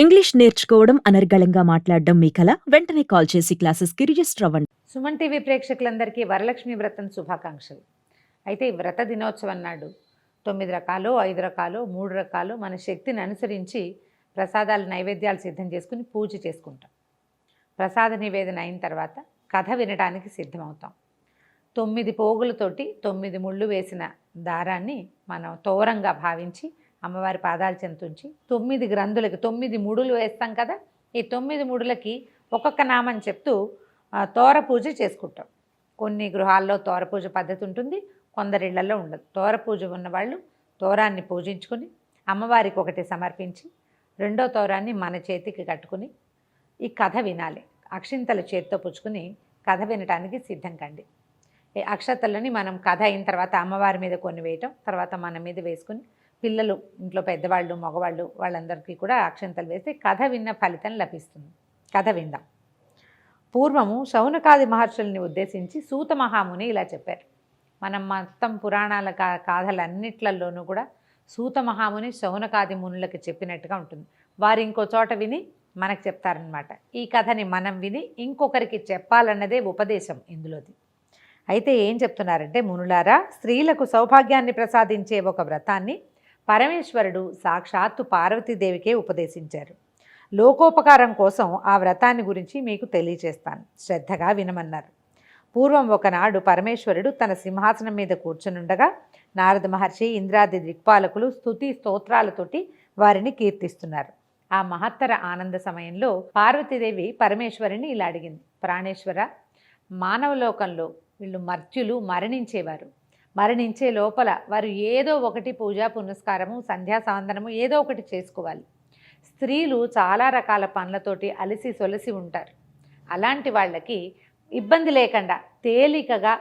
English నేర్చుకోవడం అనర్గళంగా మాట్లాడడం మీ కల వెంటనే కాల్ చేసి క్లాసెస్కి రిజిస్టర్ అవ్వండి. సుమన్ టీవీ ప్రేక్షకులందరికీ వరలక్ష్మి వ్రతం శుభాకాంక్షలు. అయితే ఈ వ్రత దినోత్సవం నాడు 9 రకాలు, 5 రకాలు, 3 రకాలు మన శక్తిని అనుసరించి ప్రసాదాలు నైవేద్యాలు సిద్ధం చేసుకుని పూజ చేసుకుంటాం. ప్రసాద నివేదన అయిన తర్వాత కథ వినడానికి సిద్ధమవుతాం. 9 పోగులతోటి 9 ముళ్ళు వేసిన దారాన్ని మనం తోరంగా భావించి అమ్మవారి పాదాల చెంతుంచి 9 గ్రంథులకి 9 ముడులు వేస్తాం కదా. ఈ 9 ముడులకి ఒక్కొక్క నామని చెప్తూ తోర పూజ చేసుకుంటాం. కొన్ని గృహాల్లో తోర పూజ పద్ధతి ఉంటుంది, కొందరిళ్లలో ఉండదు. తోర పూజ ఉన్నవాళ్ళు తోరాన్ని పూజించుకుని అమ్మవారికి ఒకటి సమర్పించి రెండో తోరాన్ని మన చేతికి కట్టుకుని ఈ కథ వినాలి. అక్షింతల చేతితో పుచ్చుకుని కథ వినటానికి సిద్ధం కండి. ఈ అక్షతలని మనం కథ అయిన తర్వాత అమ్మవారి మీద కొన్ని వేయటం, తర్వాత మన మీద వేసుకుని పిల్లలు, ఇంట్లో పెద్దవాళ్ళు, మగవాళ్ళు వాళ్ళందరికీ కూడా అక్షంతలు వేస్తే కథ విన్న ఫలితం లభిస్తుంది. కథ విందాం. పూర్వము శౌనకాది మహర్షుల్ని ఉద్దేశించి సూత మహాముని ఇలా చెప్పారు. మనం మొత్తం పురాణాల కాథలన్నిట్లలోనూ కూడా సూత మహాముని శౌనకాది మునులకు చెప్పినట్టుగా ఉంటుంది. వారు ఇంకో చోట విని మనకు చెప్తారనమాట. ఈ కథని మనం విని ఇంకొకరికి చెప్పాలన్నదే ఉపదేశం ఇందులోది. అయితే ఏం చెప్తున్నారంటే, మునులారా, స్త్రీలకు సౌభాగ్యాన్ని ప్రసాదించే ఒక వ్రతాన్ని పరమేశ్వరుడు సాక్షాత్తు పార్వతీదేవికే ఉపదేశించారు. లోకోపకారం కోసం ఆ వ్రతాన్ని గురించి మీకు తెలియచేస్తాను, శ్రద్ధగా వినమన్నారు. పూర్వం ఒకనాడు పరమేశ్వరుడు తన సింహాసనం మీద కూర్చునుండగా నారద మహర్షి, ఇంద్రాది దిక్పాలకులు స్తుతి స్తోత్రాలతోటి వారిని కీర్తిస్తున్నారు. ఆ మహత్తర ఆనంద సమయంలో పార్వతీదేవి పరమేశ్వరుని ఇలా అడిగింది. ప్రాణేశ్వర, మానవలోకంలో వీళ్ళు మర్త్యులు మరణించేవారు. మరణించే లోపల వారు ఏదో ఒకటి పూజా పునస్కారము, సంధ్యా సావందనము ఏదో ఒకటి చేసుకోవాలి. స్త్రీలు చాలా రకాల పనులతోటి అలసి సొలసి ఉంటారు. అలాంటి వాళ్ళకి ఇబ్బంది లేకుండా తేలికగా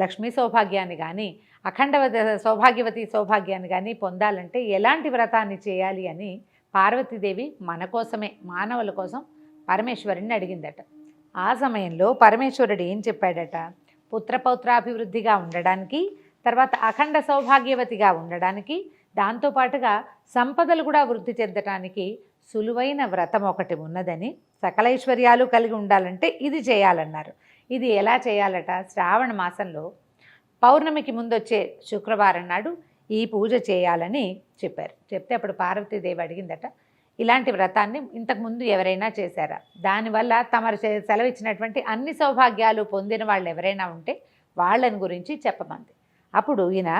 లక్ష్మీ సౌభాగ్యాన్ని కానీ, అఖండ సౌభాగ్యాన్ని కానీ పొందాలంటే ఎలాంటి వ్రతాన్ని చేయాలి అని పార్వతీదేవి మన కోసమే, మానవుల కోసం పరమేశ్వరుని అడిగిందట. ఆ సమయంలో పరమేశ్వరుడు ఏం చెప్పాడట, పుత్రపౌత్రాభివృద్ధిగా ఉండడానికి, తర్వాత అఖండ సౌభాగ్యవతిగా ఉండడానికి, దాంతోపాటుగా సంపదలు కూడా వృద్ధి చెందటానికి సులువైన వ్రతం ఒకటి ఉన్నదని, సకలైశ్వర్యాలు కలిగి ఉండాలంటే ఇది చేయాలన్నారు. ఇది ఎలా చేయాలట, శ్రావణ మాసంలో పౌర్ణమికి ముందు వచ్చే శుక్రవారం నాడు ఈ పూజ చేయాలని చెప్పారు. చెప్తే అప్పుడు పార్వతీదేవి అడిగిందట, ఇలాంటి వ్రతాన్ని ఇంతకుముందు ఎవరైనా చేశారా? దానివల్ల తమరు సెలవిచ్చినటువంటి అన్ని సౌభాగ్యాలు పొందిన వాళ్ళు ఎవరైనా ఉంటే వాళ్ళని గురించి చెప్పమంది. అప్పుడు ఈయన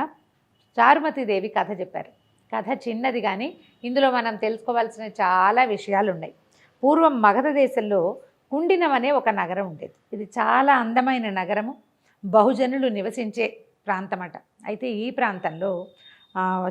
చారుమతీదేవి కథ చెప్పారు. కథ చిన్నది కానీ ఇందులో మనం తెలుసుకోవాల్సిన చాలా విషయాలు ఉన్నాయి. పూర్వం మగధ దేశంలో కుండినం అనే ఒక నగరం ఉండేది. ఇది చాలా అందమైన నగరము, బహుజనులు నివసించే ప్రాంతమట. అయితే ఈ ప్రాంతంలో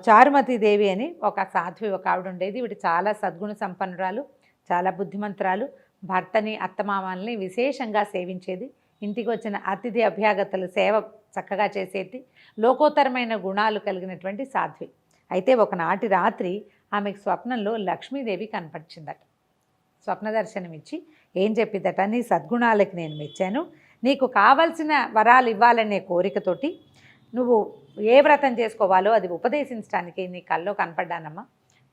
చారుమతీదేవి అని ఒక సాధ్వి, ఒక ఆవిడ ఉండేది. వీడు చాలా సద్గుణ సంపన్నురాలు, చాలా బుద్ధిమంతురాలు. భర్తని, అత్తమామల్ని విశేషంగా సేవించేది. ఇంటికి వచ్చిన అతిథి అభ్యాగతల సేవ చక్కగా చేసేది. లోకోత్తరమైన గుణాలు కలిగినటువంటి సాధ్వి. అయితే ఒకనాటి రాత్రి ఆమెకు స్వప్నంలో లక్ష్మీదేవి కనపడిచిందట. స్వప్న దర్శనం ఇచ్చి ఏం చెప్పిద్దట, నీ సద్గుణాలకి నేను మెచ్చాను, నీకు కావలసిన వరాలు ఇవ్వాలనే కోరికతోటి నువ్వు ఏ వ్రతం చేసుకోవాలో అది ఉపదేశించడానికి నీ కల్లో కనపడ్డానమ్మా.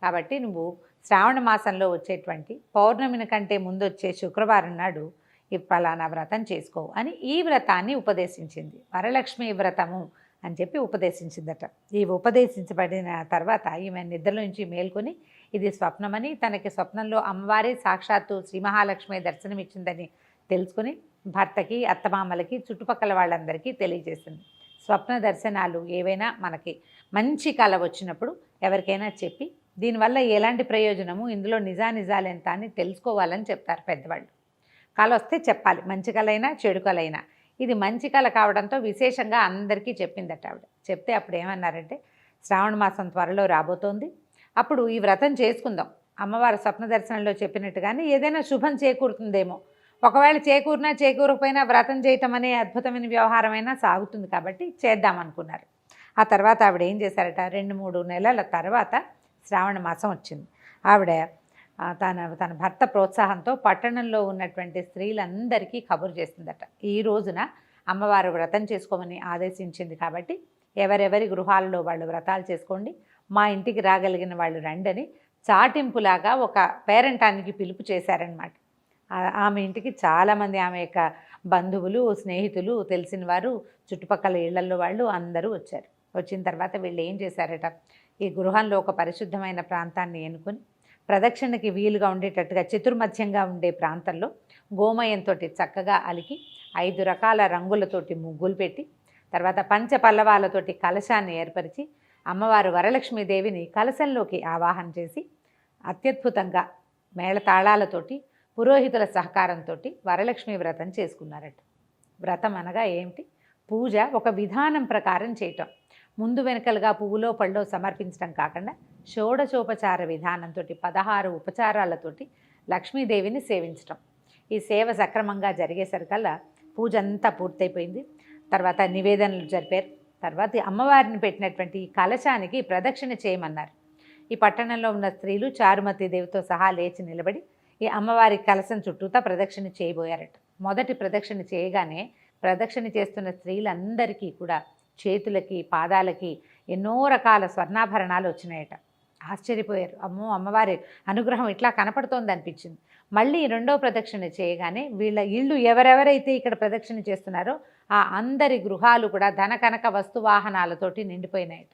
కాబట్టి నువ్వు శ్రావణ మాసంలో వచ్చేటువంటి పౌర్ణమిని కంటే ముందు వచ్చే శుక్రవారం నాడు ఈ ఫలానా వ్రతం చేసుకో అని ఈ వ్రతాన్ని ఉపదేశించింది. వరలక్ష్మి వ్రతము అని చెప్పి ఉపదేశించిందట. ఈ ఉపదేశించబడిన తర్వాత ఈమె నిద్రలోంచి మేల్కొని ఇది స్వప్నమని, తనకి స్వప్నంలో అమ్మవారి సాక్షాత్తు శ్రీ మహాలక్ష్మి దర్శనమిచ్చిందని తెలుసుకుని భర్తకి, అత్తమామలకి, చుట్టుపక్కల వాళ్ళందరికీ తెలియజేసింది. స్వప్న దర్శనాలు ఏవైనా మనకి మంచి కళ వచ్చినప్పుడు ఎవరికైనా చెప్పి దీనివల్ల ఎలాంటి ప్రయోజనము, ఇందులో నిజాలు ఎంత అని తెలుసుకోవాలని చెప్తారు పెద్దవాళ్ళు. కళ వస్తే చెప్పాలి, మంచి కళ అయినా చెడు కళ అయినా. ఇది మంచి కళ కావడంతో విశేషంగా అందరికీ చెప్పిందట ఆవిడ. చెప్తే అప్పుడు ఏమన్నారంటే, శ్రావణ మాసం త్వరలో రాబోతోంది, అప్పుడు ఈ వ్రతం చేసుకుందాం. అమ్మవారి స్వప్న దర్శనంలో చెప్పినట్టుగానే ఏదైనా శుభం చేకూరుతుందేమో. ఒకవేళ చేకూరినా చేకూరకపోయినా వ్రతం చేయటం అనే అద్భుతమైన వ్యవహారమైనా సాగుతుంది కాబట్టి చేద్దామనుకున్నారు. ఆ తర్వాత ఆవిడ ఏం చేశారట, 2-3 నెలల తర్వాత శ్రావణ మాసం వచ్చింది. ఆవిడ తన భర్త ప్రోత్సాహంతో పట్టణంలో ఉన్నటువంటి స్త్రీలందరికీ కబురు చేసిందట. ఈ రోజున అమ్మవారు వ్రతం చేసుకోమని ఆదేశించింది కాబట్టి ఎవరెవరి గృహాలలో వాళ్ళు వ్రతాలు చేసుకోండి, మా ఇంటికి రాగలిగిన వాళ్ళు రండని చాటింపులాగా ఒక పేరంటానికి పిలుపు చేశారనమాట. ఆమె ఇంటికి చాలామంది ఆమె యొక్క బంధువులు, స్నేహితులు, తెలిసిన వారు, చుట్టుపక్కల ఇళ్లల్లో వాళ్ళు అందరూ వచ్చారు. వచ్చిన తర్వాత వీళ్ళు ఏం చేశారట, ఈ గృహంలో ఒక పరిశుద్ధమైన ప్రాంతాన్ని ఎన్నుకొని ప్రదక్షిణకి వీలుగా ఉండేటట్టుగా చతుర్మధ్యంగా ఉండే ప్రాంతంలో గోమయంతో చక్కగా అలికి 5 రకాల రంగులతోటి ముగ్గులు పెట్టి తర్వాత పంచపల్లవాలతోటి కలశాన్ని ఏర్పరిచి అమ్మవారు వరలక్ష్మీదేవిని కలశంలోకి ఆవాహన చేసి అత్యద్భుతంగా మేళతాళాలతోటి పురోహితుల సహకారంతో వరలక్ష్మి వ్రతం చేసుకున్నారట. వ్రతం అనగా ఏమిటి? పూజ ఒక విధానం ప్రకారం చేయటం. ముందు వెనకలుగా పువ్వులో పళ్ళో సమర్పించడం కాకుండా షోడశోపచార విధానంతో 16 ఉపచారాలతోటి లక్ష్మీదేవిని సేవించటం. ఈ సేవ సక్రమంగా జరిగేసరికల్లా పూజ అంతా పూర్తయిపోయింది. తర్వాత నివేదనలు జరిపారు. తర్వాత అమ్మవారిని పెట్టినటువంటి ఈ కలశానికి ప్రదక్షిణ చేయమన్నారు. ఈ పట్టణంలో ఉన్న స్త్రీలు చారుమతి దేవితో సహా లేచి నిలబడి ఈ అమ్మవారి కలశం చుట్టూతా ప్రదక్షిణ చేయబోయారట. మొదటి ప్రదక్షిణ చేయగానే ప్రదక్షిణ చేస్తున్న స్త్రీలందరికీ కూడా చేతులకి, పాదాలకి ఎన్నో రకాల స్వర్ణాభరణాలు వచ్చినాయట. ఆశ్చర్యపోయారు. అమ్మో, అమ్మవారి అనుగ్రహం ఇట్లా కనపడుతోంది అనిపించింది. మళ్ళీ రెండో ప్రదక్షిణ చేయగానే వీళ్ళ ఇళ్ళు ఎవరెవరైతే ఇక్కడ ప్రదక్షిణ చేస్తున్నారో ఆ అందరి గృహాలు కూడా ధన కనక వస్తువాహనాలతోటి నిండిపోయినాయట.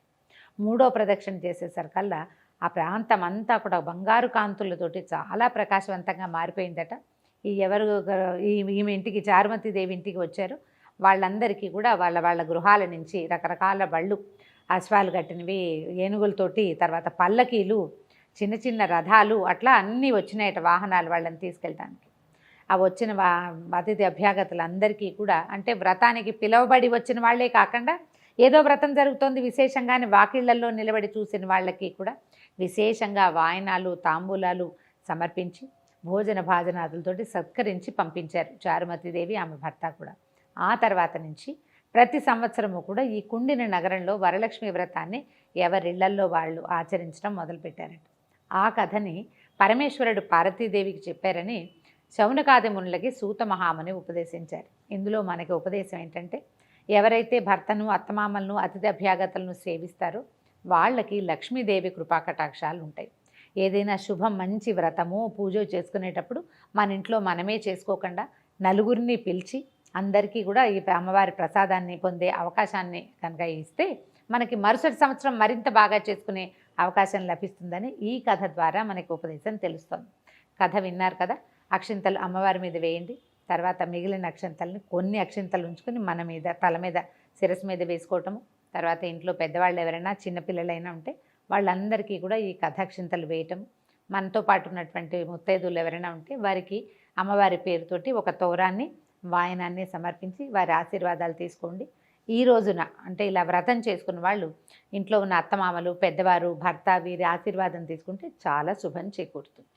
మూడో ప్రదక్షిణ చేసేసరికల్లా ఆ ప్రాంతం అంతా కూడా బంగారు కాంతులతోటి చాలా ప్రకాశవంతంగా మారిపోయిందట. ఈమె ఇంటికి, చారుమతి దేవి ఇంటికి వచ్చారు వాళ్ళందరికీ కూడా వాళ్ళ గృహాల నుంచి రకరకాల బళ్ళు, అశ్వాలు కట్టినవి, ఏనుగులతోటి, తర్వాత పల్లకీలు, చిన్న చిన్న రథాలు, అట్లా అన్నీ వచ్చినాయట వాహనాలు వాళ్ళని తీసుకెళ్ళడానికి. ఆ వచ్చిన అతిథి అభ్యాగతులందరికీ కూడా, అంటే వ్రతానికి పిలువబడి వచ్చిన వాళ్ళే కాకుండా ఏదో వ్రతం జరుగుతోంది విశేషంగానే వాకిళ్లలో నిలబడి చూసిన వాళ్ళకి కూడా విశేషంగా వాయనాలు, తాంబూలాలు సమర్పించి భోజన భాజనాదులతోటి సత్కరించి పంపించారు చారుమతీదేవి, ఆమె భర్త కూడా. ఆ తర్వాత నుంచి ప్రతి సంవత్సరము కూడా ఈ కుండిన నగరంలో వరలక్ష్మి వ్రతాన్ని ఎవరిళ్లల్లో వాళ్ళు ఆచరించడం మొదలుపెట్టారట. ఆ కథని పరమేశ్వరుడు పార్వతీదేవికి చెప్పారని శౌనకాది మునులకి సూత మహాముని ఉపదేశించారు. ఇందులో మనకి ఉపదేశం ఏంటంటే, ఎవరైతే భర్తను, అత్తమామలను, అతిథి అభ్యాగతలను సేవిస్తారో వాళ్ళకి లక్ష్మీదేవి కృపాకటాక్షాలు ఉంటాయి. ఏదైనా శుభం, మంచి వ్రతము, పూజ చేసుకునేటప్పుడు మన ఇంట్లో మనమే చేసుకోకుండా నలుగురిని పిలిచి అందరికీ కూడా ఈ అమ్మవారి ప్రసాదాన్ని పొందే అవకాశాన్ని కనుక ఇస్తే మనకి మరుసటి సంవత్సరం మరింత బాగా చేసుకునే అవకాశం లభిస్తుందని ఈ కథ ద్వారా మనకి ఉపదేశం తెలుస్తుంది. కథ విన్నారు కదా. అక్షింతలు అమ్మవారి మీద వేయండి. తర్వాత మిగిలిన అక్షింతల్ని కొన్ని అక్షింతలు ఉంచుకొని మన మీద, తల మీద, శిరస్సు మీద వేసుకోవటము. తర్వాత ఇంట్లో పెద్దవాళ్ళు ఎవరైనా చిన్నపిల్లలైనా ఉంటే వాళ్ళందరికీ కూడా ఈ కథాక్షింతలు వేయటము. మనతో పాటు ఉన్నటువంటి ముత్తైదువులు ఎవరైనా ఉంటే వారికి అమ్మవారి పేరుతోటి ఒక తోరాన్ని, వాయనాన్ని సమర్పించి వారి ఆశీర్వాదాలు తీసుకోండి. ఈ రోజున అంటే ఇలా వ్రతం చేసుకున్న వాళ్ళు ఇంట్లో ఉన్న అత్తమామలు, పెద్దవారు, భర్త వీరి ఆశీర్వాదం తీసుకుంటే చాలా శుభం చేకూరుతుంది.